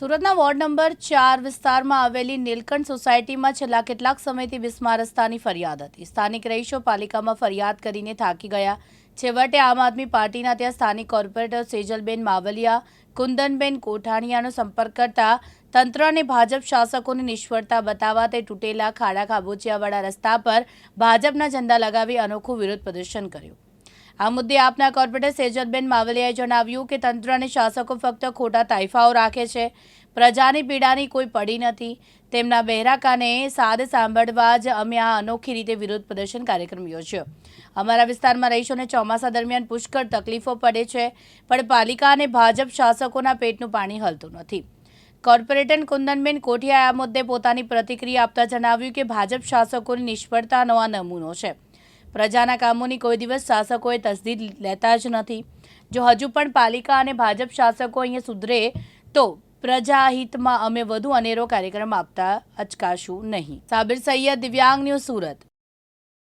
સુરતના ward number 4 વિસ્તારમાં આવેલી નીલકંઠ સોસાયટીમાં છેલ્લા કેટલાક સમયથી બિસ્માર રસ્તાની ફરિયાદ હતી। સ્થાનિક રહીશો પાલિકામાં ફરિયાદ કરીને થાકી ગયા। છેવટે આમ આદમી પાર્ટીના ત્યાં સ્થાનિક કોર્પોરેટર સેજલબેન માવલિયા, કુંદનબેન કોઠાણીયાનો સંપર્ક કરતા તંત્ર અને ભાજપ શાસકોની નિષ્ફળતા બતાવવા તે તૂટેલા ખાડા ખાબોચિયાવાળા રસ્તા પર ભાજપના ઝંડા લગાવી અનોખું વિરોધ પ્રદર્શન કર્યું। આ મુદ્દે આપના કોર્પોરેટર સેજલબેન માવલિયાએ જણાવ્યું કે તંત્ર અને શાસકો ફક્ત ખોટા તાઇફાઓ રાખે છે, પ્રજાની પીડાની કોઈ પડી નથી। તેમના બહેરા કાને સાદ સાંભળવા જ અમે આ અનોખી રીતે વિરોધ પ્રદર્શન કાર્યક્રમ યોજ્યો। અમારા વિસ્તારમાં રહીશોને ચોમાસા દરમિયાન પુષ્કળ તકલીફો પડે છે, પણ પાલિકા અને ભાજપ શાસકોના પેટનું પાણી હલતું નથી। કોર્પોરેટર કુંદનબેન કોઠિયાએ આ મુદ્દે પોતાની પ્રતિક્રિયા આપતા જણાવ્યું કે ભાજપ શાસકોની નિષ્ફળતાનો આ નમૂનો છે। પ્રજાના કામોની કોઈ દિવસ શાસકોએ તસદીદ લેતા જ નથી। જો હજુ પણ પાલિકા અને ભાજપ શાસકો અહીંયા સુધરે તો પ્રજાહિતમાં અમે વધુ અનેરો કાર્યક્રમ આપતા અચકાશું નહીં। સાબિર સૈયદ, દિવ્યાંગ ન્યૂઝ, સુરત।